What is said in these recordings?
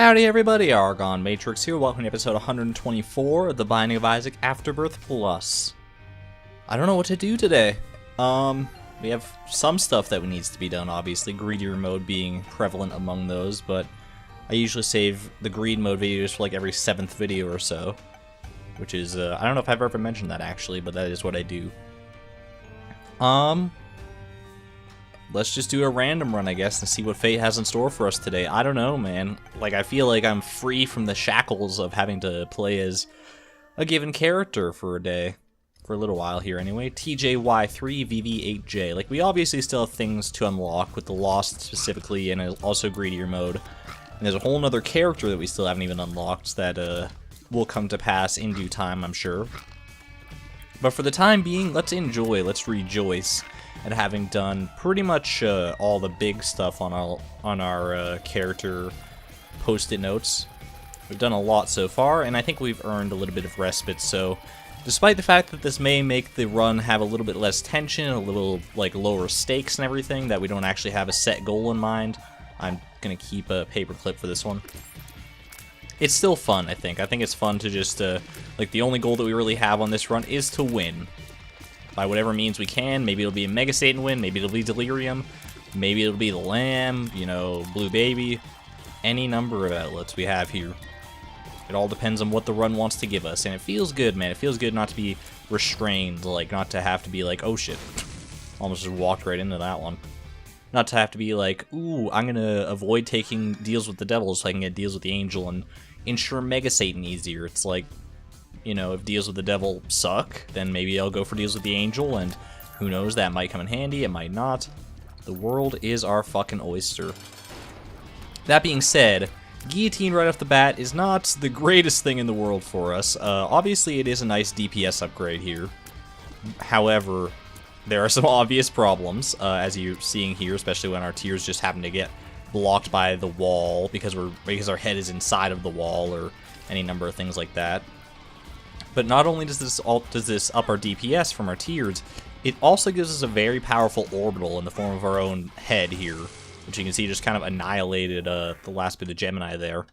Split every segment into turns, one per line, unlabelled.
Howdy everybody, ArgonMatrix here, welcome to episode 124 of The Binding of Isaac Afterbirth Plus. I don't know what to do today. We have some stuff that needs to be done, obviously, greedier mode being prevalent among those, but I usually save the greed mode videos for like every 7th video or so, which is, I don't know if I've ever mentioned that actually, but that is what I do. Let's just do a random run, I guess, and see what fate has in store for us today. I don't know, man. Like, I feel like I'm free from the shackles of having to play as a given character for a day. For a little while here, anyway. TJY3VV8J. Like, we obviously still have things to unlock with the Lost specifically, and also Greedier mode. And there's a whole nother character that we still haven't even unlocked that will come to pass in due time, I'm sure. But for the time being, let's enjoy, let's rejoice at having done pretty much all the big stuff on our character post-it notes. We've done a lot so far, and I think we've earned a little bit of respite, so despite the fact that this may make the run have a little bit less tension, a little like lower stakes and everything, that we don't actually have a set goal in mind, I'm gonna keep a paperclip for this one. It's still fun, I think. I think it's fun to just, like, the only goal that we really have on this run is to win. By whatever means we can. Maybe it'll be a Mega Satan win, maybe it'll be Delirium, maybe it'll be the Lamb, you know, Blue Baby. Any number of outlets we have here. It all depends on what the run wants to give us, and it feels good, man. It feels good not to be restrained, like, not to have to be like, oh shit. Almost just walked right into that one. Not to have to be like, ooh, I'm gonna avoid taking deals with the devil so I can get deals with the angel and ensure Mega Satan easier. It's like, you know, if deals with the devil suck, then maybe I'll go for deals with the angel, and who knows, that might come in handy, it might not. The world is our fucking oyster. That being said, Guillotine right off the bat is not the greatest thing in the world for us. Obviously, it is a nice DPS upgrade here. However, there are some obvious problems, as you're seeing here, especially when our tiers just happen to get blocked by the wall because our head is inside of the wall, or any number of things like that. But not only does this up our DPS from our tiers, it also gives us a very powerful orbital in the form of our own head here, which you can see just kind of annihilated the last bit of Gemini there.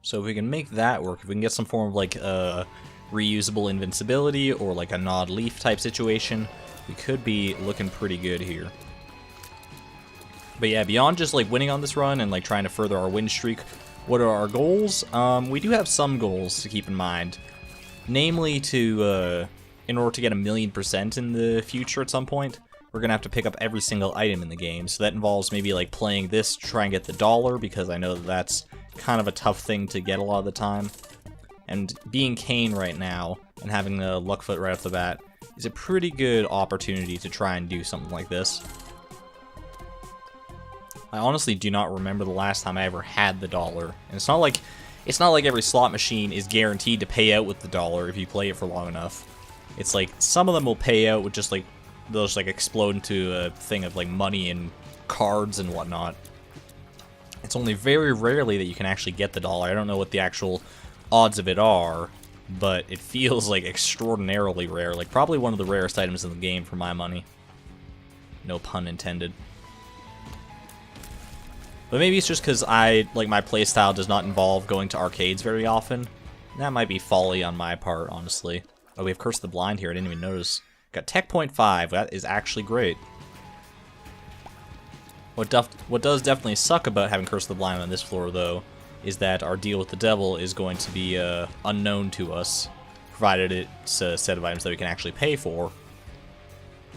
So if we can make that work, if we can get some form of like reusable invincibility or like a Nod Leaf type situation, we could be looking pretty good here. But yeah, beyond just like winning on this run and like trying to further our win streak, what are our goals? We do have some goals to keep in mind. Namely to, in order to get 1,000,000% in the future at some point, we're gonna have to pick up every single item in the game. So that involves maybe like playing this to try and get the dollar, because I know that that's kind of a tough thing to get a lot of the time. And being Cain right now, and having the Luckfoot right off the bat, is a pretty good opportunity to try and do something like this. I honestly do not remember the last time I ever had the dollar, and it's not like every slot machine is guaranteed to pay out with the dollar if you play it for long enough. It's like some of them will pay out with just like they'll just like explode into a thing of like money and cards and whatnot. It's only very rarely that you can actually get the dollar. I don't know what the actual odds of it are, but it feels like extraordinarily rare. Like probably one of the rarest items in the game for my money. No pun intended. But maybe it's just because my playstyle does not involve going to arcades very often. That might be folly on my part, honestly. Oh, we have Curse of the Blind here, I didn't even notice. Got Tech 0.5, that is actually great. What does definitely suck about having Curse of the Blind on this floor, though, is that our deal with the devil is going to be unknown to us, provided it's a set of items that we can actually pay for.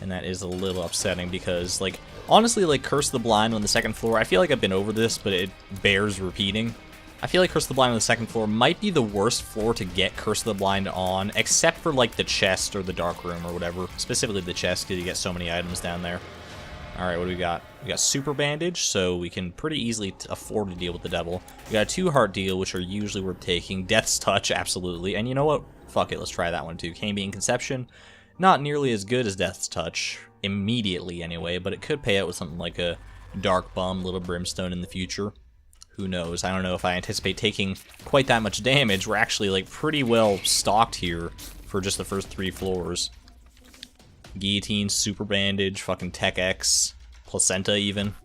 And that is a little upsetting because, like, honestly, like, Curse of the Blind on the second floor, I feel like I've been over this, but it bears repeating. I feel like Curse of the Blind on the second floor might be the worst floor to get Curse of the Blind on, except for, like, the chest or the dark room or whatever. Specifically the chest, because you get so many items down there. Alright, what do we got? We got Super Bandage, so we can pretty easily afford to deal with the devil. We got a 2-heart deal, which are usually worth taking. Death's Touch, absolutely. And you know what? Fuck it, let's try that one too. Cain being Conception. Not nearly as good as Death's Touch, immediately anyway, but it could pay out with something like a Dark Bum, Little Brimstone in the future. Who knows? I don't know if I anticipate taking quite that much damage. We're actually like pretty well stocked here for just the first 3 floors. Guillotine, Super Bandage, fucking Tech X, Placenta even.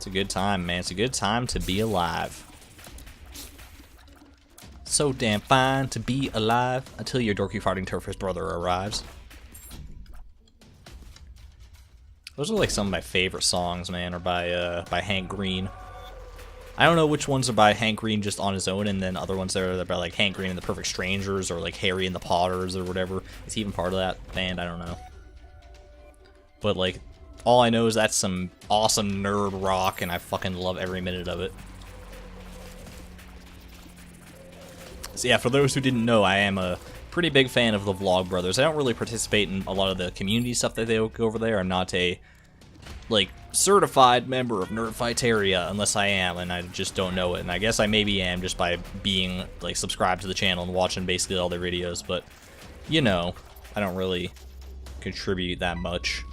It's a good time, man. It's a good time to be alive. So damn fine to be alive until your dorky farting turfist brother arrives. Those are like some of my favorite songs, man, are by Hank Green. I don't know which ones are by Hank Green just on his own, and then other ones that are by like Hank Green and the Perfect Strangers, or like Harry and the Potters, or whatever. Is he even part of that band? I don't know. But like, all I know is that's some awesome nerd rock, and I fucking love every minute of it. So yeah, for those who didn't know, I am a pretty big fan of the Vlogbrothers. I don't really participate in a lot of the community stuff that they go over there. I'm not a, like, certified member of Nerdfighteria, unless I am, and I just don't know it. And I guess I maybe am just by being, like, subscribed to the channel and watching basically all their videos, but, you know, I don't really contribute that much.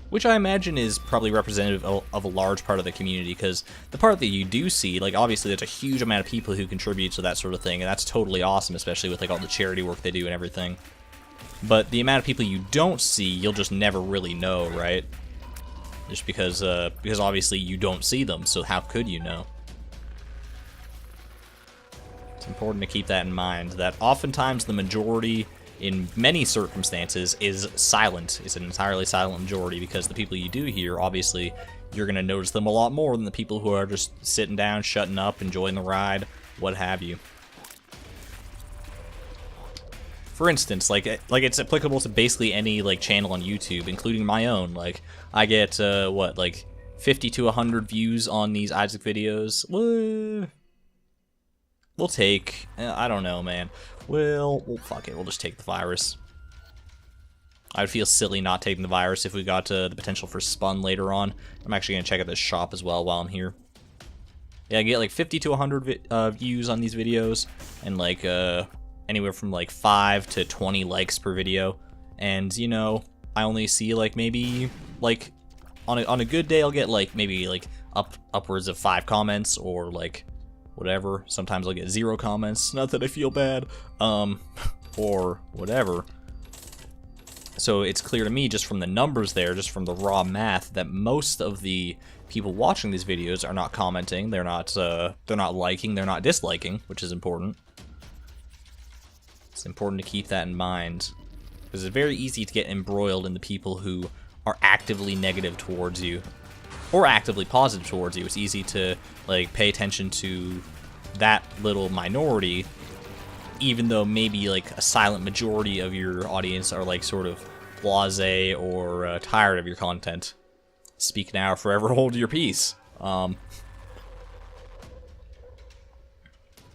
Which I imagine is probably representative of a large part of the community, because the part that you do see, like, obviously there's a huge amount of people who contribute to that sort of thing, and that's totally awesome, especially with, like, all the charity work they do and everything. But the amount of people you don't see, you'll just never really know, right? Just because obviously you don't see them, so how could you know? It's important to keep that in mind, that oftentimes the majority, in many circumstances, is silent. It's an entirely silent majority, because the people you do hear, obviously, you're going to notice them a lot more than the people who are just sitting down, shutting up, enjoying the ride, what have you. For instance, like it's applicable to basically any, like, channel on YouTube, including my own. Like, I get, what, like, 50 to 100 views on these Isaac videos. We'll take, I don't know, man. Well, fuck it, we'll just take the virus. I would feel silly not taking the virus if we got the potential for spun later on. I'm actually going to check out this shop as well while I'm here. Yeah, I get like 50 to 100 views on these videos, and like anywhere from like 5 to 20 likes per video. And, you know, I only see like maybe, like, on a good day I'll get like maybe like upwards of 5 comments, or like whatever. Sometimes I'll get 0 comments, not that I feel bad, or whatever. So it's clear to me just from the numbers there, just from the raw math, that most of the people watching these videos are not commenting, they're not liking, they're not disliking, which is important. It's important to keep that in mind, because it's very easy to get embroiled in the people who are actively negative towards you, or actively positive towards you. It's easy to, like, pay attention to that little minority, even though maybe, like, a silent majority of your audience are, like, sort of blasé or tired of your content. Speak now or forever hold your peace. Although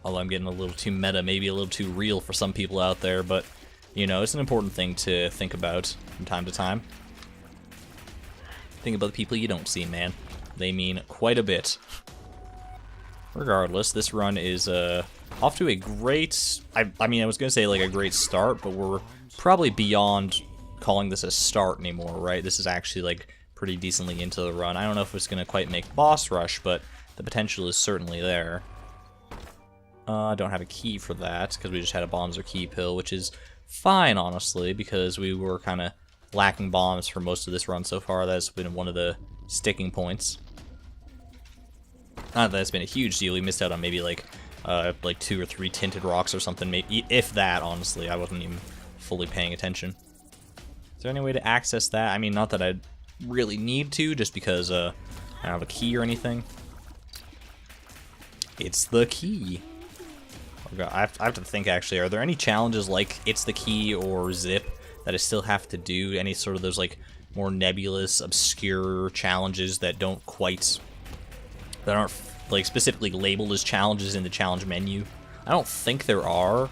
I'm getting a little too meta, maybe a little too real for some people out there, but, you know, it's an important thing to think about from time to time. Think about the people you don't see, man. They mean quite a bit. Regardless, this run is off to a great... I mean, I was going to say, like, a great start, but we're probably beyond calling this a start anymore, right? This is actually, like, pretty decently into the run. I don't know if it's going to quite make boss rush, but the potential is certainly there. I don't have a key for that, because we just had a bombs or key pill, which is fine, honestly, because we were kind of lacking bombs for most of this run so far. That's been one of the sticking points. Not that it's been a huge deal. We missed out on maybe like 2 or 3 tinted rocks or something, maybe, if that, honestly. I wasn't even fully paying attention. Is there any way to access that? I mean, not that I really need to, just because I don't have a key or anything. It's the key. Oh God, I have to think, actually. Are there any challenges like It's the Key or Zip that I still have to do? Any sort of those, like, more nebulous, obscure challenges that don't quite... that aren't, like, specifically labeled as challenges in the challenge menu? I don't think there are.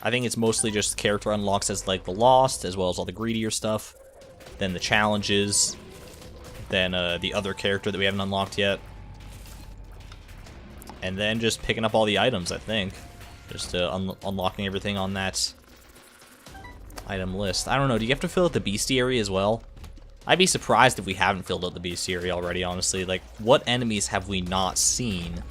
I think it's mostly just character unlocks as, like, the Lost, as well as all the greedier stuff. Then the challenges. Then the other character that we haven't unlocked yet. And then just picking up all the items, I think. Just unlocking everything on that item list. I don't know, do you have to fill out the bestiary as well? I'd be surprised if we haven't filled out the bestiary already, honestly. Like, what enemies have we not seen?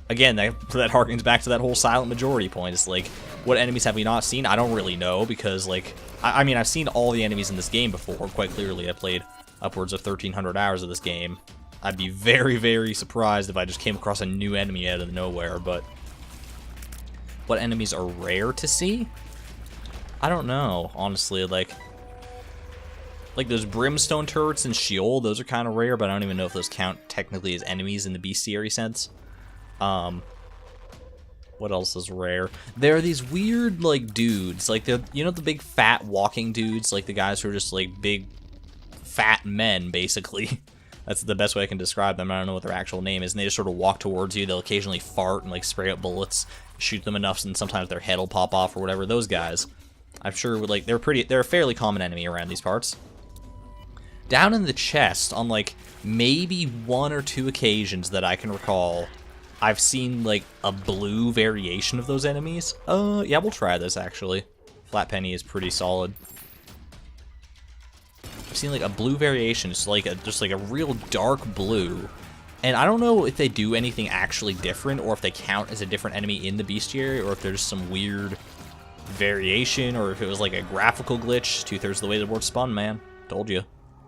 Again, that harkens back to that whole silent majority point. It's like, what enemies have we not seen? I don't really know, because, like, I mean, I've seen all the enemies in this game before, quite clearly. I played upwards of 1,300 hours of this game. I'd be very, very surprised if I just came across a new enemy out of nowhere, but what enemies are rare to see? I don't know, honestly. Like those brimstone turrets in Sheol, those are kind of rare, but I don't even know if those count technically as enemies in the bestiary sense. What else is rare? There are these weird, like, dudes, like, you know, the big fat walking dudes, like the guys who are just, like, big fat men, basically. That's the best way I can describe them. I don't know what their actual name is, and they just sort of walk towards you. They'll occasionally fart and, like, spray up bullets, shoot them enough, and sometimes their head will pop off or whatever. Those guys, I'm sure, like, they're a fairly common enemy around these parts. Down in the chest, on, like, maybe 1 or 2 occasions that I can recall, I've seen, like, a blue variation of those enemies. Yeah, we'll try this, actually. Flat Penny is pretty solid. I've seen, like, a blue variation. It's like just like a real dark blue. And I don't know if they do anything actually different, or if they count as a different enemy in the bestiary, or if there's some weird variation, or if it was, like, a graphical glitch. 2/3 of the way the board spun, man. Told you.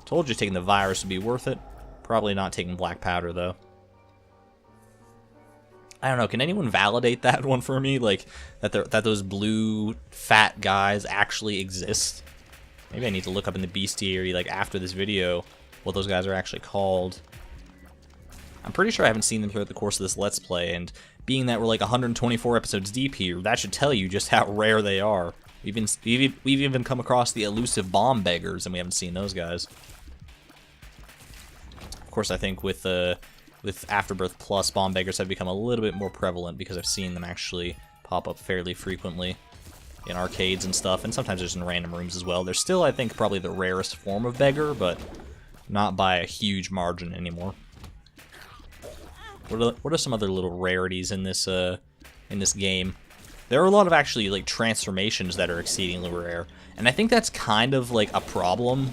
Told you taking the virus would be worth it. Probably not taking black powder, though. I don't know, can anyone validate that one for me? Like, that those blue, fat guys actually exist? Maybe I need to look up in the bestiary, like, after this video, what those guys are actually called. I'm pretty sure I haven't seen them throughout the course of this Let's Play, and being that we're, like, 124 episodes deep here, that should tell you just how rare they are. We've even come across the elusive bomb beggars, and we haven't seen those guys. Of course, I think with Afterbirth Plus, bomb beggars have become a little bit more prevalent because I've seen them actually pop up fairly frequently in arcades and stuff, and sometimes just in random rooms as well. They're still, I think, probably the rarest form of beggar, but not by a huge margin anymore. What are some other little rarities in this game? There are a lot of actually, like, transformations that are exceedingly rare, and I think that's kind of like a problem,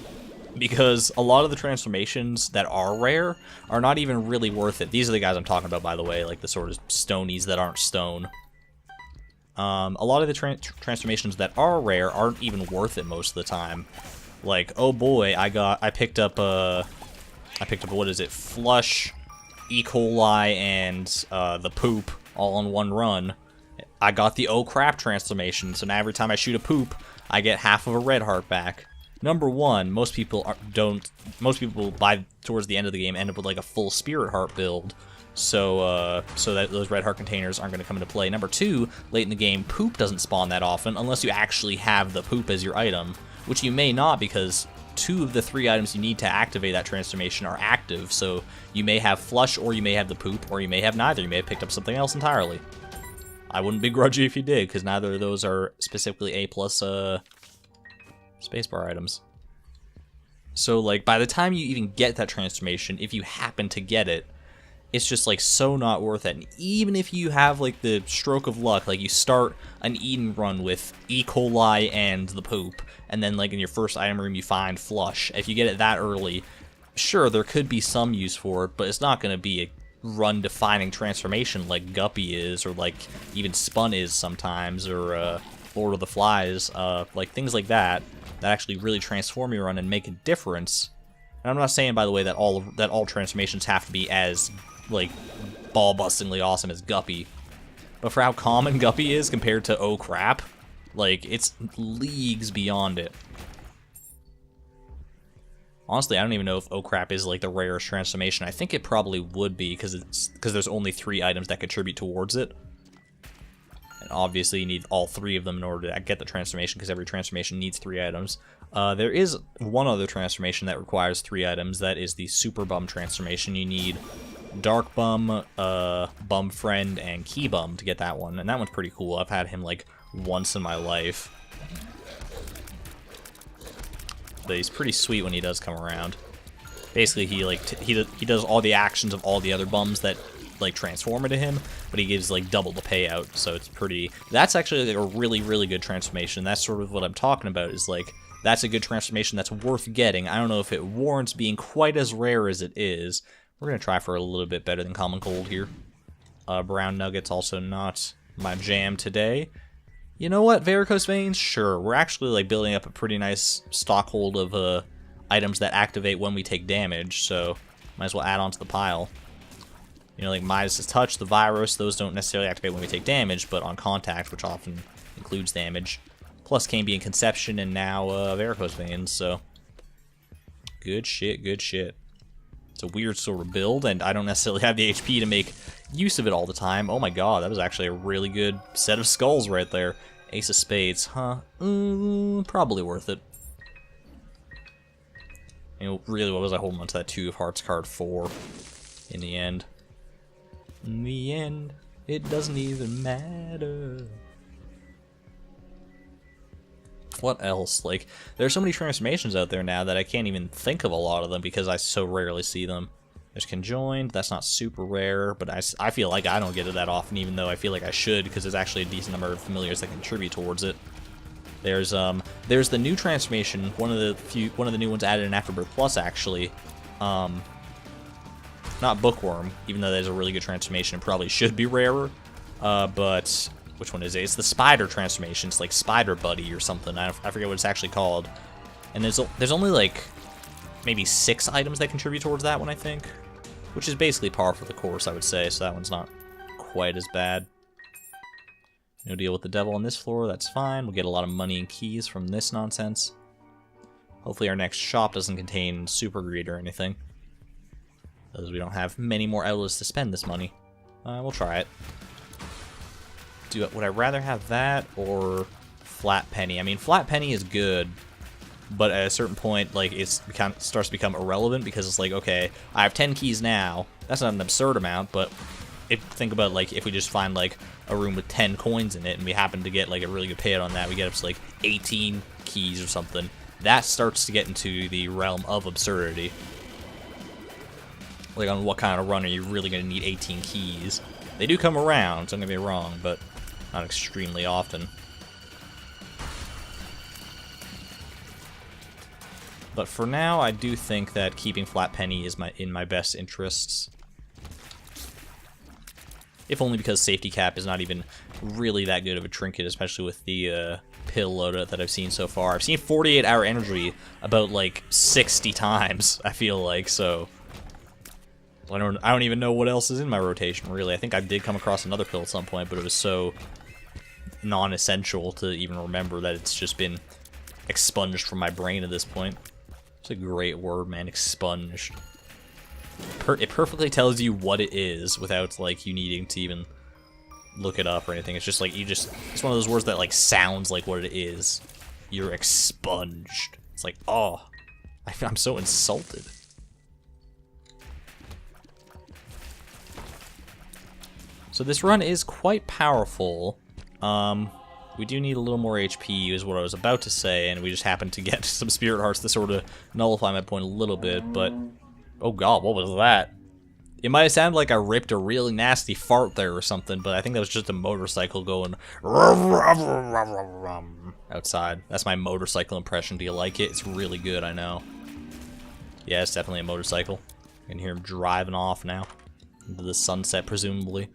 because a lot of the transformations that are rare are not even really worth it. These are the guys I'm talking about, by the way, like the sort of stonies that aren't stone. A lot of the transformations that are rare aren't even worth it most of the time. Like, oh boy, I picked up what is it? Flush, E. coli, and the poop all in one run. I got the oh crap transformation, so now every time I shoot a poop, I get half of a red heart back. Number one, most people by towards the end of the game end up with like a full spirit heart build, so that those red heart containers aren't going to come into play. Number two, late in the game, poop doesn't spawn that often unless you actually have the poop as your item, which you may not, because 2 of the 3 items you need to activate that transformation are active, so you may have flush, or you may have the poop, or you may have neither. You may have picked up something else entirely. I wouldn't begrudge you if you did, because neither of those are specifically A+ spacebar items. So, like, by the time you even get that transformation, if you happen to get it, it's just, like, so not worth it. And even if you have, like, the stroke of luck, like, you start an Eden run with E. coli and the poop, and then, like, in your first item room you find flush. If you get it that early, sure, there could be some use for it, but it's not going to be a run-defining transformation like Guppy is, or, like, even Spun is sometimes, or, Lord of the Flies, like, things like that actually really transform your run and make a difference. And I'm not saying, by the way, that all transformations have to be as, like, ball-bustingly awesome as Guppy. But for how common Guppy is compared to oh crap, like, it's leagues beyond it. Honestly, I don't even know if oh crap is, like, the rarest transformation. I think it probably would be, because there's only 3 items that contribute towards it. And obviously you need all 3 of them in order to get the transformation, because every transformation needs 3 items. There is one other transformation that requires 3 items. That is the Super Bum transformation. You need Dark Bum, Bum Friend, and Key Bum to get that one. And that one's pretty cool. I've had him, like, once in my life. But he's pretty sweet when he does come around. Basically, he does all the actions of all the other bums that, like, transform into him, but he gives, like, double the payout, so it's pretty... That's actually, like, a really, really good transformation. That's sort of what I'm talking about, is, like, that's a good transformation that's worth getting. I don't know if it warrants being quite as rare as it is. We're going to try for a little bit better than Common Cold here. Brown Nuggets also not my jam today. You know what, varicose veins? Sure, we're actually, like, building up a pretty nice stockhold of items that activate when we take damage, so might as well add on to the pile. You know, like Midas's Touch, the Virus, those don't necessarily activate when we take damage, but on contact, which often includes damage. Plus Cambion Conception, and now Varicose Veins, so good shit, good shit. It's a weird sort of build, and I don't necessarily have the HP to make use of it all the time. Oh my god, that was actually a really good set of skulls right there. Ace of Spades, huh? Probably worth it. You know, really, what was I holding on to that 2 of Hearts card for in the end? In the end, it doesn't even matter. What else? Like, there's so many transformations out there now that I can't even think of a lot of them because I so rarely see them. There's Conjoined, that's not super rare, but I feel like I don't get it that often, even though I feel like I should, because there's actually a decent number of familiars that contribute towards it. There's the new transformation, one of the new ones added in Afterbirth Plus, actually. Not Bookworm, even though there's a really good transformation, it probably should be rarer. But which one is it? It's the Spider transformation. It's like Spider Buddy or something. I forget what it's actually called. And there's only like maybe 6 items that contribute towards that one, I think, which is basically par for the course, I would say. So that one's not quite as bad. No deal with the devil on this floor. That's fine. We'll get a lot of money and keys from this nonsense. Hopefully our next shop doesn't contain super greed or anything, because we don't have many more outlets to spend this money. We'll try it. Would I rather have that or Flat Penny? I mean, Flat Penny is good, but at a certain point, like, it starts to become irrelevant, because it's like, okay, I have 10 keys now. That's not an absurd amount, but think about, like, if we just find, like, a room with 10 coins in it, and we happen to get, like, a really good payout on that, we get up to, like, 18 keys or something. That starts to get into the realm of absurdity. Like, on what kind of run are you really going to need 18 keys? They do come around, don't get me wrong, but not extremely often. But for now, I do think that keeping Flat Penny is in my best interests. If only because Safety Cap is not even really that good of a trinket, especially with the pill loadout that I've seen so far. I've seen 48-hour energy about, like, 60 times, I feel like, so I don't even know what else is in my rotation, really. I think I did come across another pill at some point, but it was so non-essential to even remember that it's just been expunged from my brain at this point. It's a great word, man, expunged. It perfectly tells you what it is without, like, you needing to even look it up or anything. It's just like, it's one of those words that, like, sounds like what it is. You're expunged. It's like, oh, I'm so insulted. So this run is quite powerful. We do need a little more HP, is what I was about to say, and we just happened to get some Spirit Hearts to sort of nullify my point a little bit, but oh god, what was that? It might have sounded like I ripped a really nasty fart there or something, but I think that was just a motorcycle going outside. That's my motorcycle impression. Do you like it? It's really good, I know. Yeah, it's definitely a motorcycle. You can hear him driving off now into the sunset, presumably.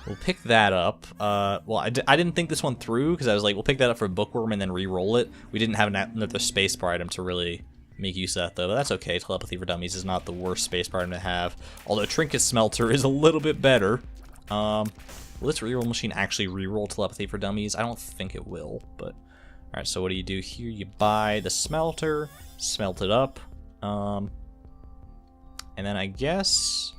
We'll pick that up. Well, I didn't think this one through, because I was like, we'll pick that up for Bookworm and then re-roll it. We didn't have another spacebar item to really make use of that, though. But that's okay. Telepathy for Dummies is not the worst spacebar item to have. Although Trinket Smelter is a little bit better. Will this re-roll machine actually re-roll Telepathy for Dummies? I don't think it will, but alright, so what do? Here you buy the smelter, smelt it up, and then I guess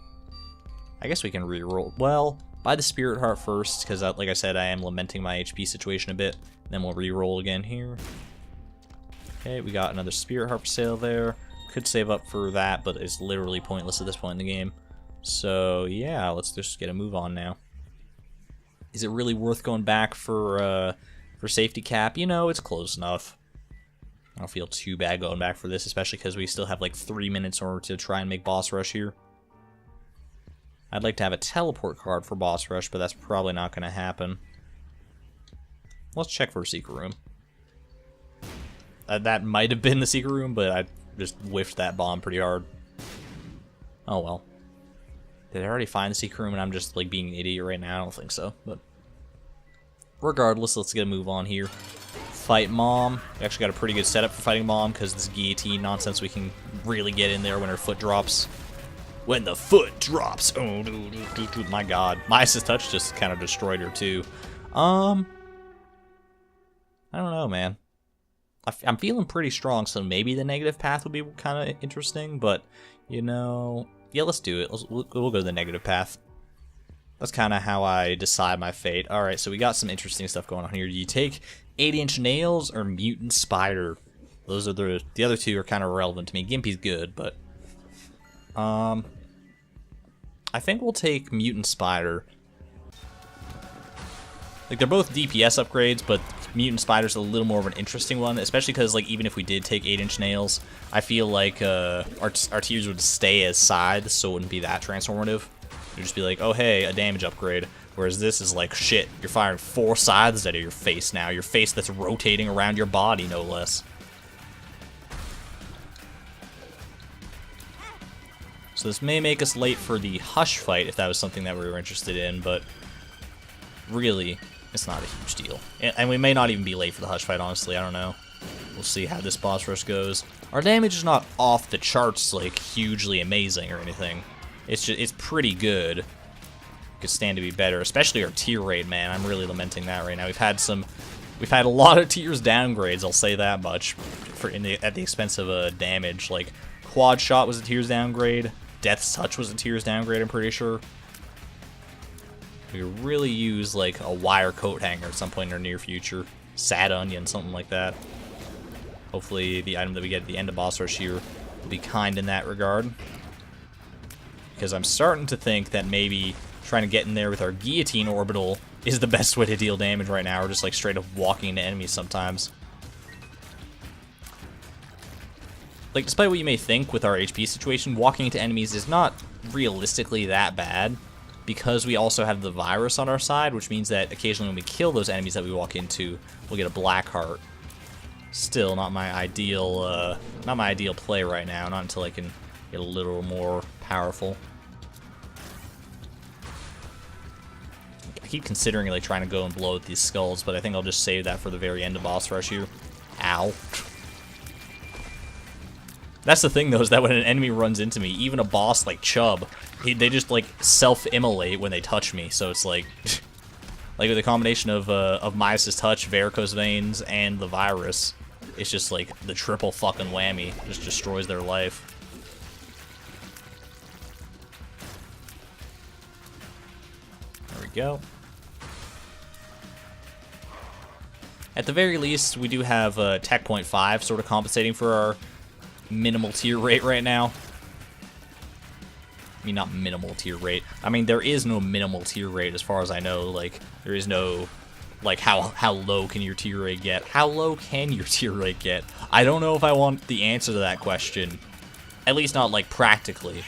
we can re-roll. Well, buy the Spirit Heart first, because like I said, I am lamenting my HP situation a bit. Then we'll re-roll again here. Okay, we got another Spirit Heart for sale there. Could save up for that, but it's literally pointless at this point in the game. So yeah, let's just get a move on now. Is it really worth going back for Safety Cap? You know, it's close enough. I don't feel too bad going back for this, especially because we still have like 3 minutes in order to try and make Boss Rush here. I'd like to have a teleport card for Boss Rush, but that's probably not going to happen. Let's check for a secret room. That might have been the secret room, but I just whiffed that bomb pretty hard. Oh well. Did I already find the secret room and I'm just like being an idiot right now? I don't think so, but regardless, let's get a move on here. fight Mom. We actually got a pretty good setup for fighting Mom, because this guillotine nonsense, we can really get in there when her foot drops. When the foot drops! Oh, my god. My assist touch just kind of destroyed her, too. I don't know, man. I'm feeling pretty strong, so maybe the negative path would be kind of interesting, but, you know... Yeah, let's do it. We'll go to the negative path. That's kind of how I decide my fate. Alright, so we got some interesting stuff going on here. Do you take 8-inch nails or mutant spider? Those are the other two are kind of irrelevant to me. Gimpy's good, but... I think we'll take mutant spider. Like, they're both DPS upgrades, but mutant spider's a little more of an interesting one, especially because, like, even if we did take 8-inch nails, I feel like our tiers would stay as sides, so it wouldn't be that transformative. It would just be like, oh, hey, a damage upgrade. Whereas this is like, shit, you're firing 4 scythes out of your face now. Your face that's rotating around your body, no less. So this may make us late for the Hush fight, if that was something that we were interested in, but really, it's not a huge deal. And we may not even be late for the Hush fight, honestly, I don't know. We'll see how this boss rush goes. Our damage is not off the charts, like, hugely amazing or anything. It's pretty good. Could stand to be better, especially our tier rate, man. I'm really lamenting that right now. We've had a lot of tiers downgrades, I'll say that much, at the expense of damage. Like, Quad Shot was a tiers downgrade. Death's Touch was a tiers downgrade, I'm pretty sure. We could really use, like, a wire coat hanger at some point in our near future. Sad Onion, something like that. Hopefully the item that we get at the end of boss rush here will be kind in that regard. Because I'm starting to think that maybe trying to get in there with our guillotine orbital is the best way to deal damage right now, or just like straight up walking into enemies sometimes. Like, despite what you may think with our HP situation, walking into enemies is not realistically that bad, because we also have the virus on our side, which means that occasionally when we kill those enemies that we walk into, we'll get a black heart. Still not my ideal play right now, not until I can get a little more powerful. I keep considering like trying to go and blow at these skulls, but I think I'll just save that for the very end of boss rush here. Ow. That's the thing though, is that when an enemy runs into me, even a boss like Chubb, they just like self-immolate when they touch me, so it's like like with a combination of Midas' touch, varicose veins, and the virus, it's just like the triple fucking whammy, just destroys their life. There we go. At the very least, we do have Tech Point 5 sort of compensating for our minimal tier rate right now. I mean, not minimal tier rate. I mean, there is no minimal tier rate as far as I know. Like, there is no, like, how low can your tier rate get? How low can your tier rate get? I don't know if I want the answer to that question. At least not, like, practically.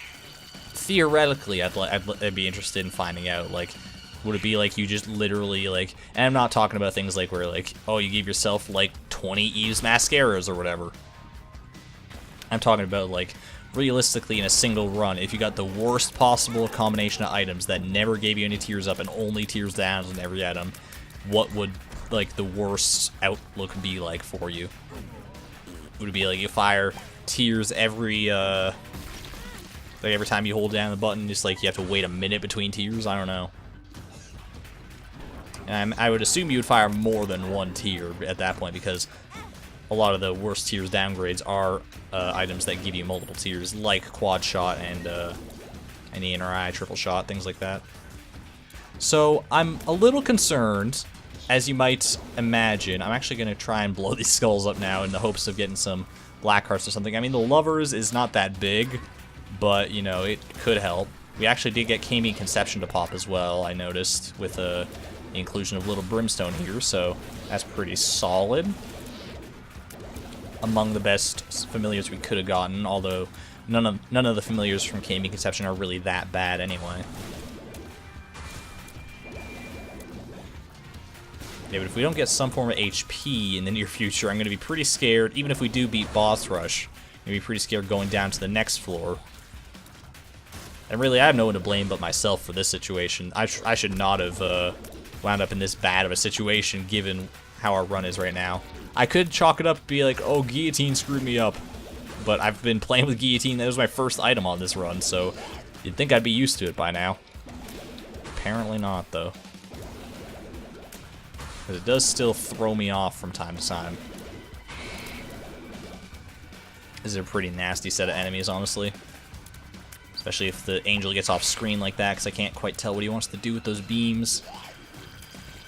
Theoretically, I'd be interested in finding out, like, would it be like you just literally, like, and I'm not talking about things like where, like, oh, you give yourself, like, 20 Eve's mascaras or whatever. I'm talking about, like, realistically in a single run, if you got the worst possible combination of items that never gave you any tiers up and only tiers down on every item, what would, like, the worst outlook be like for you? Would it be like you fire tiers every time you hold down the button, just like you have to wait a minute between tiers? I don't know. And I would assume you would fire more than one tier at that point, because a lot of the worst tiers downgrades are items that give you multiple tiers, like Quad Shot and ENRI, Triple Shot, things like that. So I'm a little concerned, as you might imagine. I'm actually going to try and blow these skulls up now in the hopes of getting some black hearts or something. I mean, the Lovers is not that big, but, you know, it could help. We actually did get Kami Conception to pop as well, I noticed, with the inclusion of Little Brimstone here, so that's pretty solid. Among the best familiars we could have gotten, although none of the familiars from Kami Conception are really that bad anyway. Yeah, but if we don't get some form of HP in the near future, I'm going to be pretty scared. Even if we do beat boss rush, I'm going to be pretty scared going down to the next floor. And really, I have no one to blame but myself for this situation. I should not have wound up in this bad of a situation given how our run is right now. I could chalk it up, be like, oh, guillotine screwed me up. But I've been playing with guillotine. That was my first item on this run, so you'd think I'd be used to it by now. Apparently not, though. Because it does still throw me off from time to time. This is a pretty nasty set of enemies, honestly. Especially if the angel gets off screen like that, because I can't quite tell what he wants to do with those beams.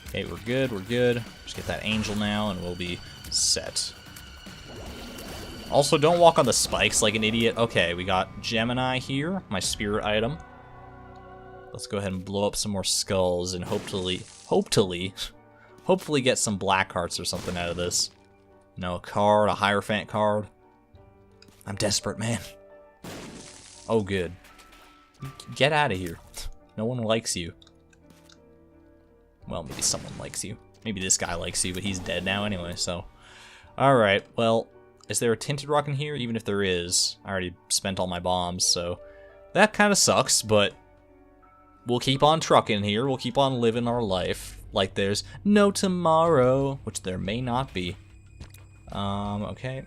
Okay, we're good, we're good. Just get that angel now, and we'll be set. Also, don't walk on the spikes like an idiot. Okay, we got Gemini here, my spirit item. Let's go ahead and blow up some more skulls and hopefully get some black hearts or something out of this. No, a card, a Hierophant card. I'm desperate, man. Oh, good. Get out of here. No one likes you. Well, maybe someone likes you. Maybe this guy likes you, but he's dead now anyway, so. Alright, well, is there a tinted rock in here? Even if there is, I already spent all my bombs, so that kind of sucks, but we'll keep on trucking here. We'll keep on living our life like there's no tomorrow, which there may not be. Okay.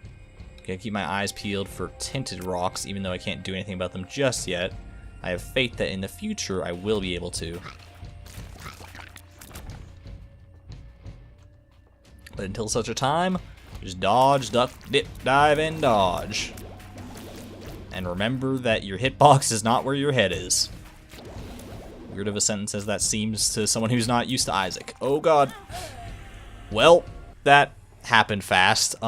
Gotta keep my eyes peeled for tinted rocks, even though I can't do anything about them just yet. I have faith that in the future I will be able to. But until such a time, just dodge, duck, dip, dive, and dodge. And remember that your hitbox is not where your head is. Weird of a sentence as that seems to someone who's not used to Isaac. Oh god. Well, that happened fast. It's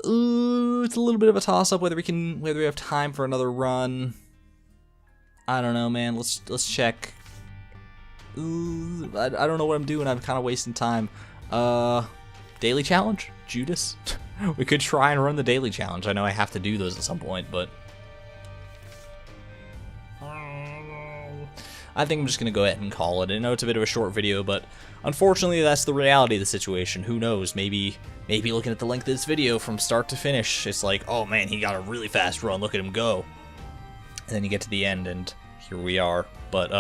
a little bit of a toss-up whether we have time for another run. I don't know, man. Let's check. I don't know what I'm doing. I'm kind of wasting time. Daily challenge? Judas? We could try and run the daily challenge. I know I have to do those at some point, but I think I'm just gonna go ahead and call it. I know it's a bit of a short video, but unfortunately that's the reality of the situation. Who knows? Maybe looking at the length of this video from start to finish, it's like, oh man, he got a really fast run, look at him go. And then you get to the end and here we are. But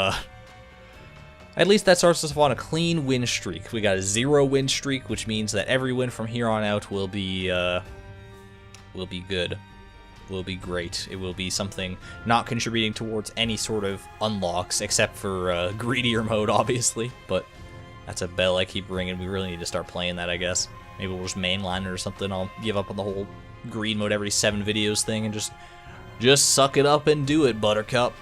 at least that starts us off on a clean win streak. We got a 0 win streak, which means that every win from here on out will be good. Will be great. It will be something not contributing towards any sort of unlocks, except for greedier mode, obviously. But that's a bell I keep ringing. We really need to start playing that, I guess. Maybe we'll just mainline it or something. I'll give up on the whole greed mode every 7 videos thing and just suck it up and do it, Buttercup.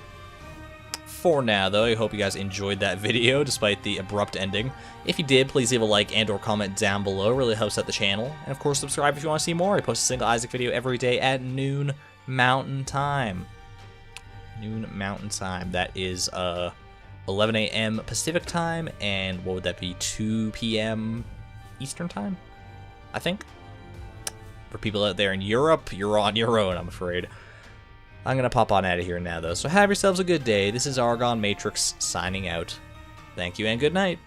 For now, though, I hope you guys enjoyed that video, despite the abrupt ending. If you did, please leave a like and or comment down below. It really helps out the channel. And of course, subscribe if you want to see more. I post a single Isaac video every day at noon Mountain Time. Noon Mountain Time. That is 11 a.m. Pacific Time, and what would that be? 2 p.m. Eastern Time, I think. For people out there in Europe, you're on your own, I'm afraid. I'm going to pop on out of here now, though. So have yourselves a good day. This is ArgonMatrix signing out. Thank you and good night.